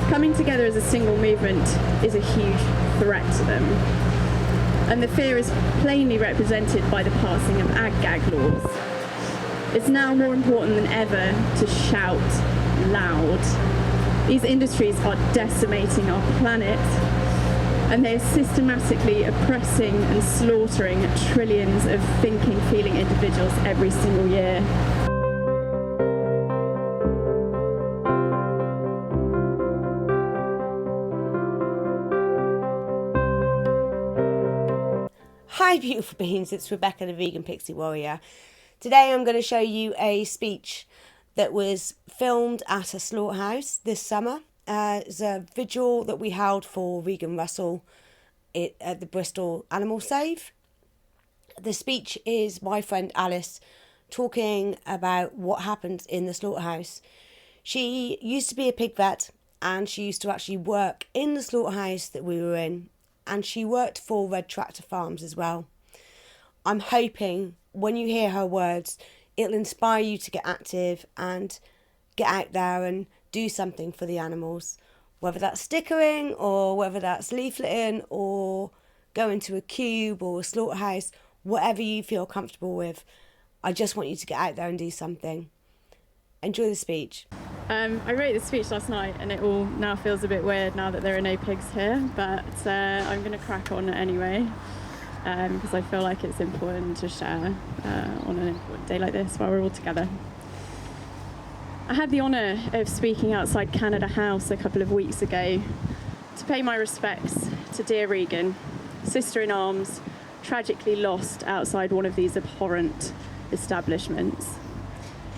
Coming together as a single movement is a huge threat to them. And the fear is plainly represented by the passing of ag-gag laws. It's now more important than ever to shout loud. These industries are decimating our planet, and they're systematically oppressing and slaughtering trillions of thinking, feeling individuals every single year. Hi beautiful beings, it's Rebecca the Vegan Pixie Warrior. Today I'm going to show you a speech that was filmed at a slaughterhouse this summer. It's a vigil that we held for Regan Russell at the Bristol Animal Save. The speech is my friend Alice talking about what happened in the slaughterhouse. She used to be a pig vet and she used to actually work in the slaughterhouse that we were in. And she worked for Red Tractor Farms as well. I'm hoping when you hear her words, it'll inspire you to get active and get out there and do something for the animals. Whether that's stickering or whether that's leafleting or going to a cube or a slaughterhouse, whatever you feel comfortable with. I just want you to get out there and do something. Enjoy the speech. I wrote the speech last night and it all now feels a bit weird now that there are no pigs here, but I'm going to crack on anyway because I feel like it's important to share on an important day like this while we're all together. I had the honour of speaking outside Canada House a couple of weeks ago to pay my respects to dear Regan, sister-in-arms, tragically lost outside one of these abhorrent establishments.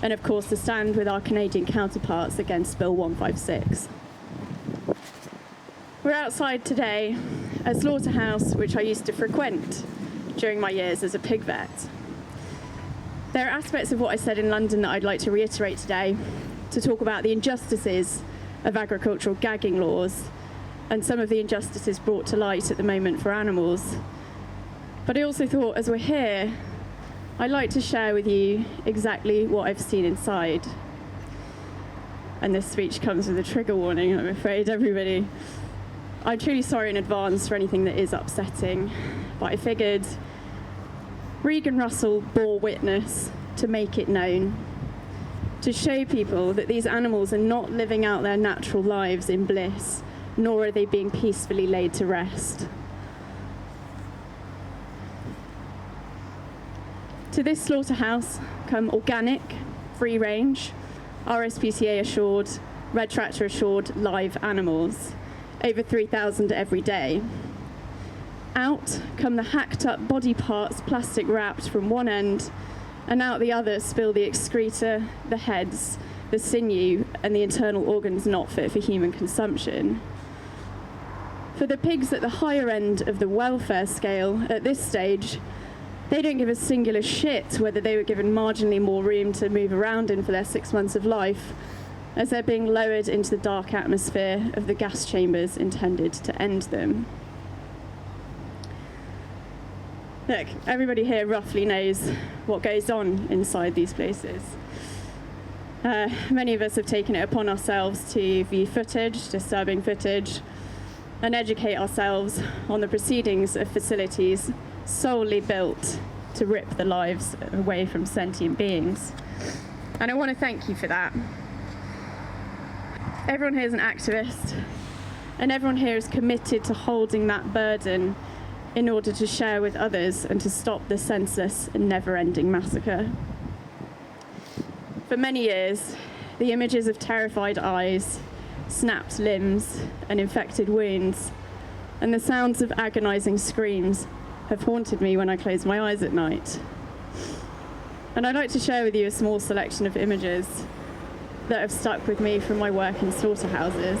And of course to stand with our Canadian counterparts against Bill 156. We're outside today, a slaughterhouse which I used to frequent during my years as a pig vet. There are aspects of what I said in London that I'd like to reiterate today, to talk about the injustices of agricultural gagging laws and some of the injustices brought to light at the moment for animals. But I also thought, as we're here, I'd like to share with you exactly what I've seen inside. And this speech comes with a trigger warning, I'm afraid, everybody. I'm truly sorry in advance for anything that is upsetting, but I figured Regan Russell bore witness to make it known, to show people that these animals are not living out their natural lives in bliss, nor are they being peacefully laid to rest. To this slaughterhouse come organic, free-range, RSPCA assured, Red Tractor assured live animals, over 3,000 every day. Out come the hacked up body parts plastic wrapped from one end, and out the other spill the excreta, the heads, the sinew, and the internal organs not fit for human consumption. For the pigs at the higher end of the welfare scale at this stage, they don't give a singular shit whether they were given marginally more room to move around in for their 6 months of life, as they're being lowered into the dark atmosphere of the gas chambers intended to end them. Look, everybody here roughly knows what goes on inside these places. Many of us have taken it upon ourselves to view footage, disturbing footage, and educate ourselves on the proceedings of facilities solely built to rip the lives away from sentient beings. And I want to thank you for that. Everyone here is an activist, and everyone here is committed to holding that burden in order to share with others and to stop the senseless and never-ending massacre. For many years, the images of terrified eyes, snapped limbs, and infected wounds, and the sounds of agonizing screams have haunted me when I close my eyes at night. And I'd like to share with you a small selection of images that have stuck with me from my work in slaughterhouses.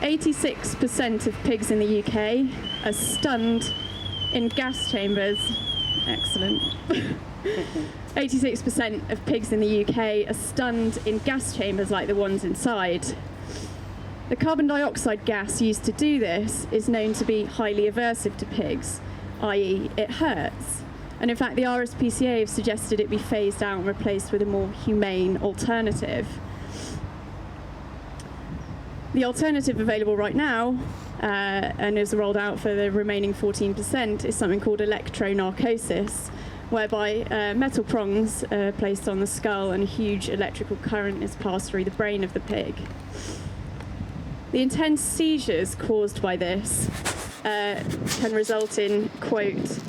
86% of pigs in the UK are stunned in gas chambers. Excellent. 86% of pigs in the UK are stunned in gas chambers like the ones inside. The carbon dioxide gas used to do this is known to be highly aversive to pigs, i.e. it hurts. And in fact, the RSPCA have suggested it be phased out and replaced with a more humane alternative. The alternative available right now, and is rolled out for the remaining 14%, is something called electronarcosis, whereby metal prongs are placed on the skull and a huge electrical current is passed through the brain of the pig. The intense seizures caused by this can result in, quote,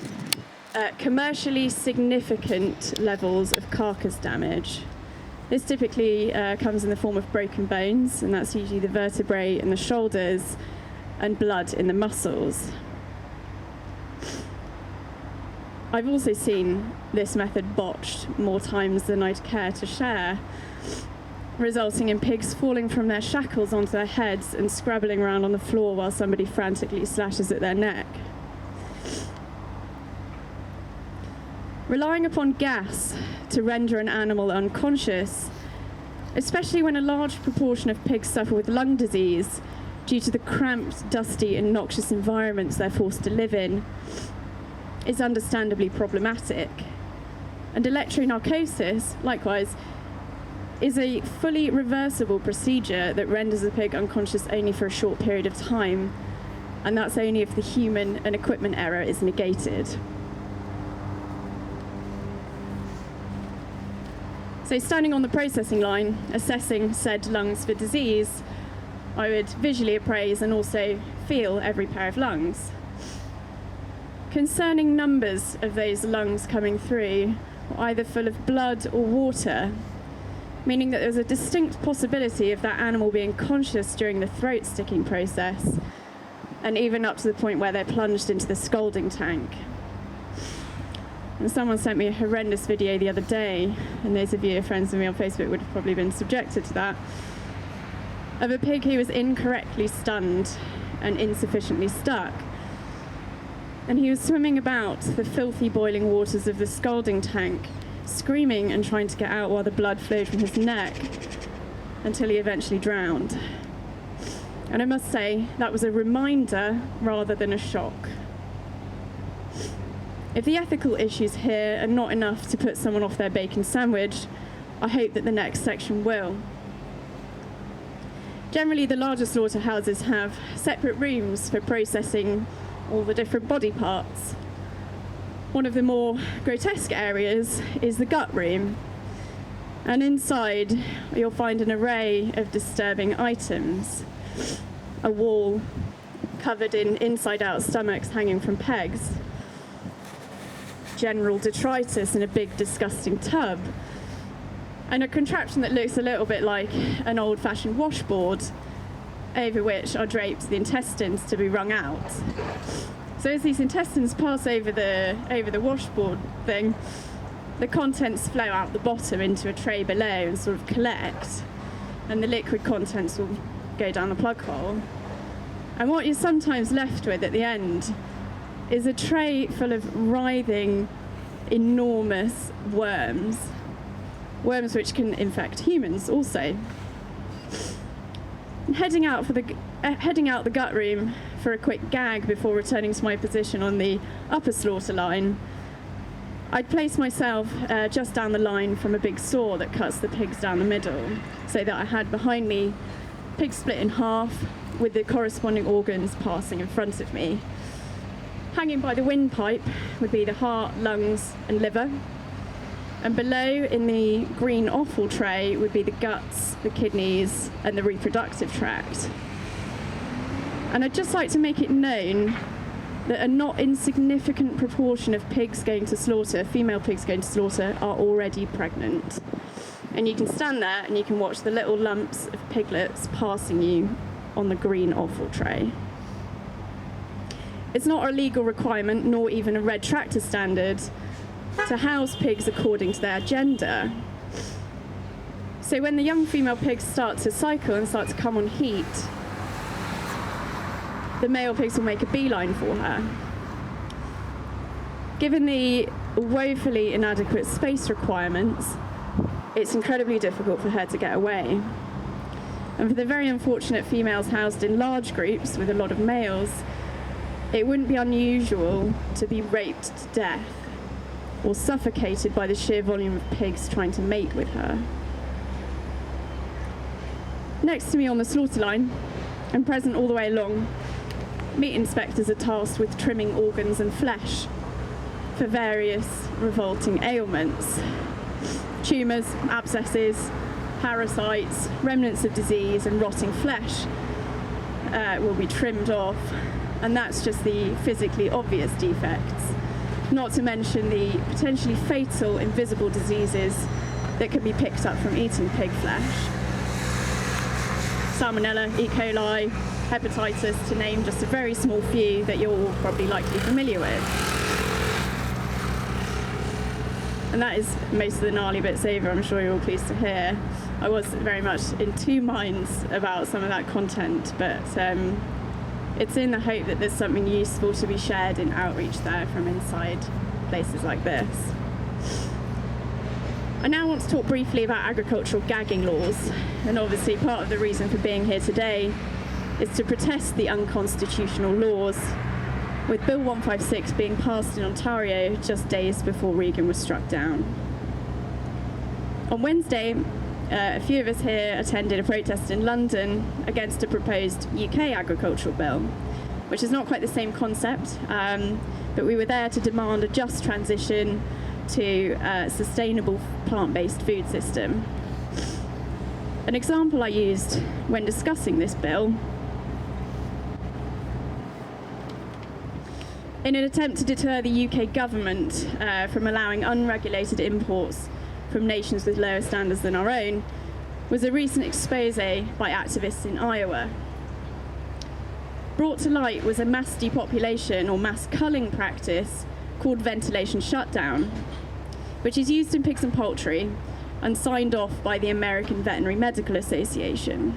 commercially significant levels of carcass damage. This typically comes in the form of broken bones, and that's usually the vertebrae and the shoulders, and blood in the muscles. I've also seen this method botched more times than I'd care to share, resulting in pigs falling from their shackles onto their heads and scrabbling around on the floor while somebody frantically slashes at their neck. Relying upon gas to render an animal unconscious, especially when a large proportion of pigs suffer with lung disease due to the cramped, dusty and noxious environments they're forced to live in, is understandably problematic. And electronarcosis, likewise, is a fully reversible procedure that renders a pig unconscious only for a short period of time, and that's only if the human and equipment error is negated. So standing on the processing line, assessing said lungs for disease, I would visually appraise and also feel every pair of lungs. Concerning numbers of those lungs coming through, either full of blood or water, meaning that there's a distinct possibility of that animal being conscious during the throat sticking process, and even up to the point where they're plunged into the scalding tank. And someone sent me a horrendous video the other day, and those of you who are friends with me on Facebook would have probably been subjected to that, of a pig who was incorrectly stunned and insufficiently stuck. And he was swimming about the filthy boiling waters of the scalding tank, screaming and trying to get out while the blood flowed from his neck, until he eventually drowned. And I must say, that was a reminder rather than a shock. If the ethical issues here are not enough to put someone off their bacon sandwich, I hope that the next section will. Generally, the larger slaughterhouses have separate rooms for processing all the different body parts. One of the more grotesque areas is the gut room, and inside you'll find an array of disturbing items. A wall covered in inside-out stomachs hanging from pegs, general detritus in a big disgusting tub, and a contraption that looks a little bit like an old-fashioned washboard over which are draped the intestines to be wrung out. So as these intestines pass over the washboard thing, the contents flow out the bottom into a tray below and sort of collect, and the liquid contents will go down the plug hole. And what you're sometimes left with at the end is a tray full of writhing, enormous worms which can infect humans also. Heading out the gut room for a quick gag before returning to my position on the upper slaughter line, I'd place myself just down the line from a big saw that cuts the pigs down the middle, so that I had behind me pigs split in half with the corresponding organs passing in front of me. Hanging by the windpipe would be the heart, lungs and liver, and below in the green offal tray would be the guts, the kidneys and the reproductive tract. And I'd just like to make it known that a not insignificant proportion of pigs going to slaughter, female pigs going to slaughter, are already pregnant. And you can stand there and you can watch the little lumps of piglets passing you on the green offal tray. It's not a legal requirement, nor even a red tractor standard, to house pigs according to their gender. So when the young female pigs start to cycle and start to come on heat, the male pigs will make a beeline for her. Given the woefully inadequate space requirements, it's incredibly difficult for her to get away. And for the very unfortunate females housed in large groups with a lot of males, it wouldn't be unusual to be raped to death or suffocated by the sheer volume of pigs trying to mate with her. Next to me on the slaughter line, and present all the way along, meat inspectors are tasked with trimming organs and flesh for various revolting ailments. Tumours, abscesses, parasites, remnants of disease and rotting flesh will be trimmed off, and that's just the physically obvious defects, not to mention the potentially fatal invisible diseases that can be picked up from eating pig flesh. Salmonella, E. coli, hepatitis, to name just a very small few that you're all probably likely familiar with. And that is most of the gnarly bits over, I'm sure you're all pleased to hear. I was very much in two minds about some of that content, but it's in the hope that there's something useful to be shared in outreach there from inside places like this. I now want to talk briefly about agricultural gagging laws, and obviously part of the reason for being here today is to protest the unconstitutional laws, with Bill 156 being passed in Ontario just days before Regan was struck down. On Wednesday, a few of us here attended a protest in London against a proposed UK agricultural bill, which is not quite the same concept, but we were there to demand a just transition to a sustainable plant-based food system. An example I used when discussing this bill, in an attempt to deter the UK government from allowing unregulated imports from nations with lower standards than our own, was a recent expose by activists in Iowa. Brought to light was a mass depopulation or mass culling practice called ventilation shutdown, which is used in pigs and poultry and signed off by the American Veterinary Medical Association.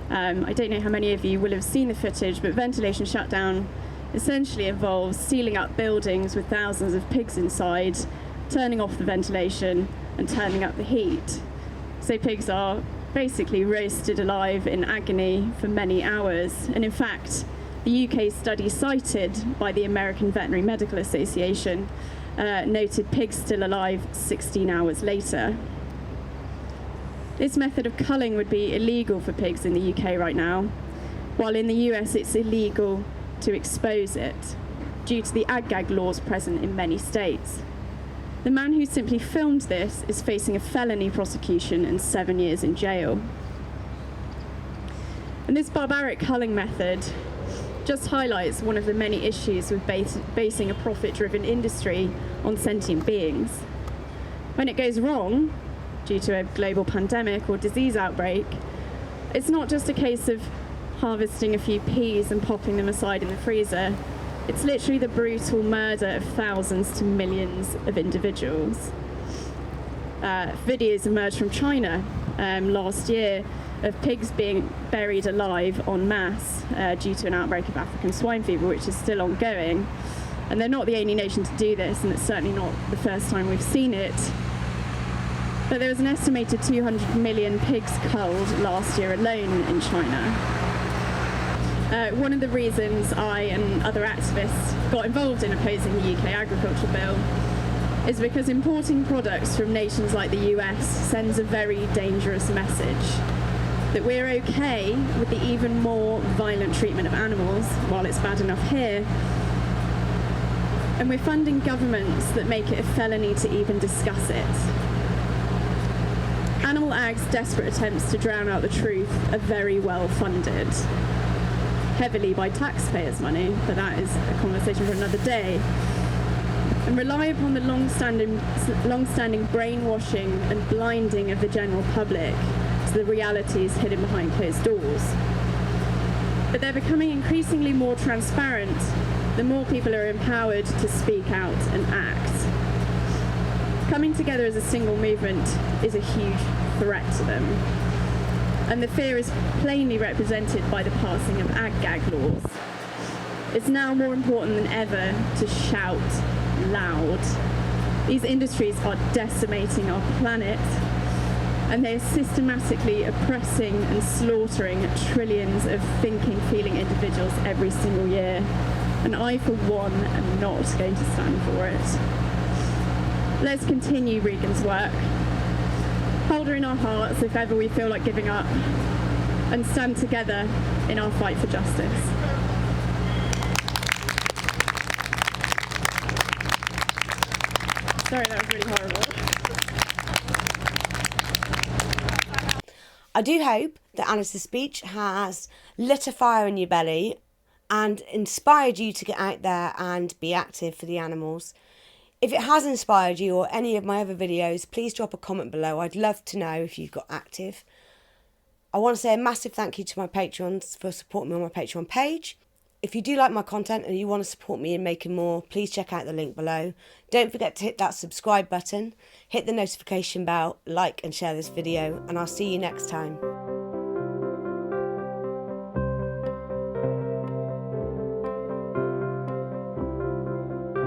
I don't know how many of you will have seen the footage, but ventilation shutdown essentially involves sealing up buildings with thousands of pigs inside, turning off the ventilation and turning up the heat. So pigs are basically roasted alive in agony for many hours. And in fact, the UK study cited by the American Veterinary Medical Association noted pigs still alive 16 hours later. This method of culling would be illegal for pigs in the UK right now, while in the US it's illegal to expose it due to the ag-gag laws present in many states. The man who simply filmed this is facing a felony prosecution and 7 years in jail. And this barbaric culling method just highlights one of the many issues with basing a profit-driven industry on sentient beings. When it goes wrong, due to a global pandemic or disease outbreak, it's not just a case of harvesting a few peas and popping them aside in the freezer. It's literally the brutal murder of thousands to millions of individuals. Videos emerged from China last year of pigs being buried alive en masse due to an outbreak of African swine fever, which is still ongoing. And they're not the only nation to do this, and it's certainly not the first time we've seen it. But there was an estimated 200 million pigs culled last year alone in China. One of the reasons I and other activists got involved in opposing the UK agriculture bill is because importing products from nations like the US sends a very dangerous message that we're okay with the even more violent treatment of animals while it's bad enough here, and we're funding governments that make it a felony to even discuss it. Animal Ag's desperate attempts to drown out the truth are very well funded, heavily by taxpayers' money, but that is a conversation for another day, and rely upon the long-standing brainwashing and blinding of the general public to the realities hidden behind closed doors. But they're becoming increasingly more transparent the more people are empowered to speak out and act. Coming together as a single movement is a huge threat to them. And the fear is plainly represented by the passing of ag-gag laws. It's now more important than ever to shout loud. These industries are decimating our planet, and they're systematically oppressing and slaughtering trillions of thinking, feeling individuals every single year. And I, for one, am not going to stand for it. Let's continue Regan's work. Hold her in our hearts if ever we feel like giving up. and stand together in our fight for justice. Sorry, that was really horrible. I do hope that Alice's speech has lit a fire in your belly and inspired you to get out there and be active for the animals. If it has inspired you or any of my other videos, please drop a comment below. I'd love to know if you've got active. I want to say a massive thank you to my patrons for supporting me on my Patreon page. If you do like my content and you want to support me in making more, please check out the link below. Don't forget to hit that subscribe button, hit the notification bell, like and share this video, and I'll see you next time.